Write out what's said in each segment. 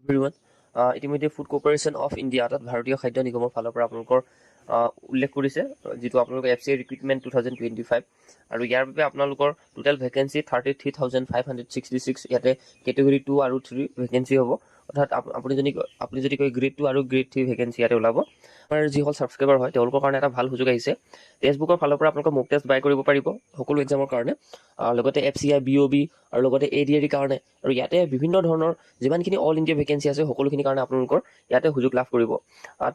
everyone ইতিমধ্যে food corporation of India অৰ্থাৎ ভাৰতীয় খাদ্য নিগমৰ ফালৰ পৰা আপোনালোকৰ উল্লেখ কৰিছে যিটো আপোনালোকৰ FCI ৰিক্ৰুইটমেণ্ট 2025 আৰু ইয়াৰ বাবে আপোনালোকৰ টোটেল ভেকেঞ্চি 33,566 ইয়াতে কেটেগৰী 2 আৰু 3 ভেকেঞ্চি হ'ব অৰ্থাৎ আপুনি যদি কয় গ্ৰেড 2 আৰু গ্ৰেড 3 ভেকেঞ্চি ইয়াতে ওলাব আমাৰ যিসকল ছাবস্ক্ৰাইবাৰ হয় তেওঁলোকৰ কাৰণে এটা ভাল সুযোগ আহিছে টেক্সটবুকৰ ফালৰ পৰা আপোনালোকে মক টেষ্ট বাই কৰিব পাৰিব সকলো এক্সামৰ কাৰণে লগতে FCI BOB আৰু লগতে ADRE কাৰণে আৰু ইয়াতে বিভিন্ন ধৰণৰ যিমানখিনি অল ইণ্ডিয়া ভেকেঞ্চি আছে সকলোখিনিৰ কাৰণে আপোনালোকৰ ইয়াতে সুযোগ লাভ কৰিব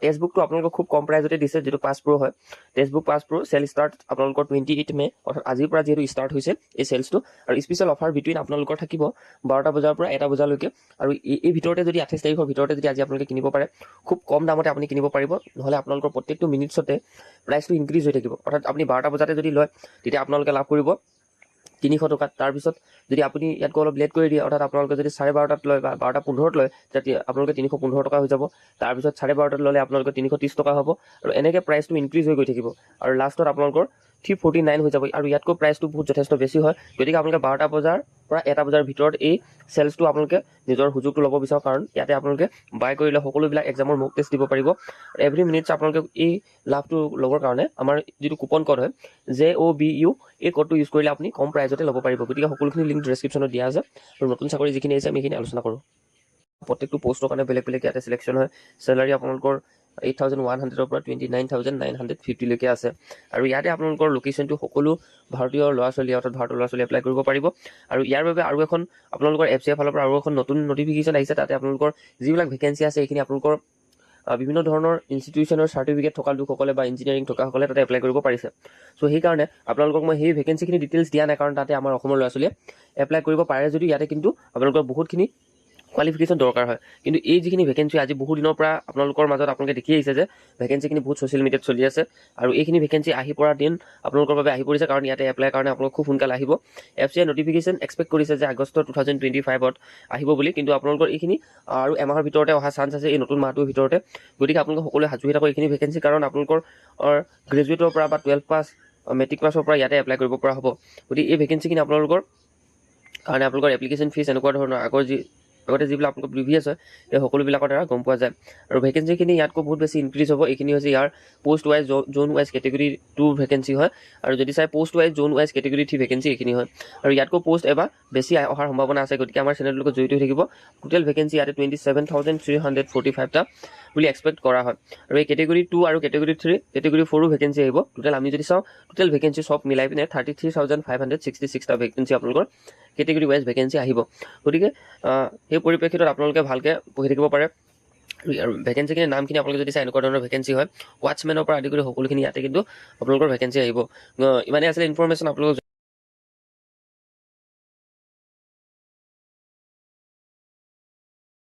টেক্সটবুকটো আপোনালোকক খুব কম প্ৰাইজতে দিছে যিটো পাছ প্ৰ' হয় টেক্সটবুক পাছ প্ৰ' চেল ষ্টাৰ্ট আপোনালোকৰ 28 মে অৰ্থাৎ আজিৰ পৰা যিহেতু ষ্টাৰ্ট হৈছে এই চেলছটো আৰু স্পেচিয়েল অফাৰ বিটুইন আপোনালোকৰ থাকিব 12টা বজাৰ পৰা 1টা বজালৈকে আৰু এই ভিতৰতে যদি 28 তাৰিখৰ ভিতৰতে যদি আজি আপোনালোকে কিনিব পাৰে খুব কম দামতে আপুনি কিনিব পাৰিব নহ'লে আপোনালোকৰ প্ৰত্যেকটো মিনিটছতে প্ৰাইচটো ইনক্ৰিজ হৈ থাকিব অৰ্থাৎ আপুনি 12টা বজাতে যদি লয় তেতিয়া আপোনালোকে লাভ কৰিব 300 টকাত তাৰপিছত যদি আপুনি ইয়াতকৈ অলপ লেট কৰি দিয়ে অৰ্থাৎ আপোনালোকে যদি 12:30 লয় বা 12:15 লয় তেতিয়া আপোনালোকে 315 টকা হৈ যাব তাৰপিছত 12:30 ল'লে আপোনালোকে 330 টকা হ'ব আৰু এনেকৈ প্ৰাইচটো ইনক্ৰিজ হৈ গৈ থাকিব আৰু লাষ্টত আপোনালোকৰ 349 হৈ যাব আৰু ইয়াতকৈ প্ৰাইচটো বহুত যথেষ্ট বেছি হয় গতিকে আপোনালোকে 12টা বজাৰ পৰা 1টা বজাৰ ভিতৰত এই চেলছটো আপোনালোকে নিজৰ সুযোগটো ল'ব বিচাৰক কাৰণ ইয়াতে আপোনালোকে বাই কৰিলে সকলোবিলাক এক্সামৰ মক টেষ্ট দিব পাৰিব আৰু এভৰি মিনিটছ আপোনালোকে এই লাভটো ল'বৰ কাৰণে আমাৰ যিটো কুপন কোড হয় JOBU এই কোডটো ইউজ কৰিলে আপুনি কম প্ৰাইজতে ল'ব পাৰিব গতিকে সকলোখিনি লিংক ডেছক্ৰিপশ্যনত দিয়া আছে আৰু নতুন চাকৰি যিখিনি আহিছে আমি এইখিনি আলোচনা কৰোঁ প্ৰত্যেকটো পোষ্টৰ কাৰণে বেলেগ বেলেগ ইয়াতে চিলেকশ্যন হয় চেলাৰী আপোনালোকৰ 8,100 পৰা 29,950 লৈকে আছে আৰু ইয়াতে আপোনালোকৰ লোকেশ্যনটো সকলো ভাৰতীয় ল'ৰা ছোৱালী অৰ্থাৎ ভাৰতৰ ল'ৰা ছোৱালী এপ্লাই কৰিব পাৰিব আৰু ইয়াৰ বাবে আৰু এখন আপোনালোকৰ FCI ফালৰ পৰা আৰু এখন নতুন নটিফিকেশ্যন আহিছে তাতে আপোনালোকৰ যিবিলাক ভেকেঞ্চি আছে এইখিনি আপোনালোকৰ বিভিন্ন ধৰণৰ ইনষ্টিটিউশ্যনৰ চাৰ্টিফিকেট থকা লোকসকলে বা ইঞ্জিনিয়াৰিং থকাসকলে তাতে এপ্লাই কৰিব পাৰিছে চ' সেইকাৰণে আপোনালোকক মই সেই ভেকেঞ্চিখিনি ডিটেইলছ দিয়া নাই কাৰণ তাতে আমাৰ অসমৰ ল'ৰা ছোৱালীয়ে এপ্লাই কৰিব পাৰে যদিও ইয়াতে কিন্তু আপোনালোকৰ বহুতখিনি কোৱালিফিকেশ্যন দৰকাৰ হয় কিন্তু এই যিখিনি ভেকেঞ্চি আজি বহু দিনৰ পৰা আপোনালোকৰ মাজত আপোনালোকে দেখি আহিছে যে ভেকেঞ্চিখিনি বহুত ছ'চিয়েল মিডিয়াত চলি আছে আৰু এইখিনি ভেকেঞ্চি আহি পৰা দিন আপোনালোকৰ বাবে আহি পৰিছে কাৰণ ইয়াতে এপ্লাই কাৰণে আপোনালোক খুব সোনকালে আহিব FCI নটিফিকেশ্যন এক্সপেক্ট কৰিছে যে আগষ্ট 2025ত আহিব বুলি কিন্তু আপোনালোকৰ এইখিনি আৰু এমাহৰ ভিতৰতে অহা চান্স আছে এই নতুন মাহটোৰ ভিতৰতে গতিকে আপোনালোকে সকলোৱে সাজু হৈ থাকক এইখিনি ভেকেঞ্চি কাৰণ আপোনালোকৰ গ্ৰেজুৱেটৰ পৰা বা 12 পাছ মেট্ৰিক পাছৰ পৰা ইয়াতে এপ্লাই কৰিব পৰা হ'ব গতিকে এই ভেকেঞ্চিখিনি আপোনালোকৰ কাৰণে আপোনালোকৰ এপ্লিকেশ্যন ফিজ এনেকুৱা ধৰণৰ আগতে যিবিলাক আপোনালোকৰ প্ৰিভিয়াছ হয় এই সকলোবিলাকৰ দ্বাৰা গম পোৱা যায় আৰু ভেকেঞ্চিখিনি ইয়াতকৈ বহুত বেছি ইনক্ৰিজ হ'ব এইখিনি হৈছে ইয়াৰ পোষ্ট ৱাইজ জোন ৱাইজ কেটেগৰী 2 ভেকেঞ্চি হয় আৰু যদি চাই পোষ্ট ৱাইজ জোন ৱাইজ কেটেগৰী 3 ভেকেঞ্চি এইখিনি হয় আৰু ইয়াতকৈ পোষ্ট এবাৰ বেছি অহাৰ সম্ভাৱনা আছে গতিকে আমাৰ চেনেলটোৰ লগত জড়িত হৈ থাকিব টোটেল ভেকেঞ্চি ইয়াতে 27,345টা বুলি এক্সপেক্ট কৰা হয় আৰু এই কেটেগৰী 2 আৰু কেটেগৰী 3 কেটেগৰী 4ৰো ভেকেঞ্চি আহিব টোটেল আমি যদি চাওঁ টোটেল ভেকেঞ্চি সব মিলাই পিনে 33,566টা ভেকেঞ্চি আপোনালোকৰ কেটেগৰী ৱাইজ ভেকেঞ্চি আহিব গতিকে সেই পৰিপ্ৰেক্ষিতত আপোনালোকে ভালকৈ পঢ়ি থাকিব পাৰে আৰু ভেকেঞ্চিখিনি নামখিনি আপোনালোকে যদি চাই এনেকুৱা ধৰণৰ ভেকেঞ্চি হয় ৱাটছমেনৰ পৰা আদি কৰি সকলোখিনি ইয়াতে কিন্তু আপোনালোকৰ ভেকেঞ্চি আহিব ইমানেই আছিলে ইনফৰমেশ্যন আপোনালোকক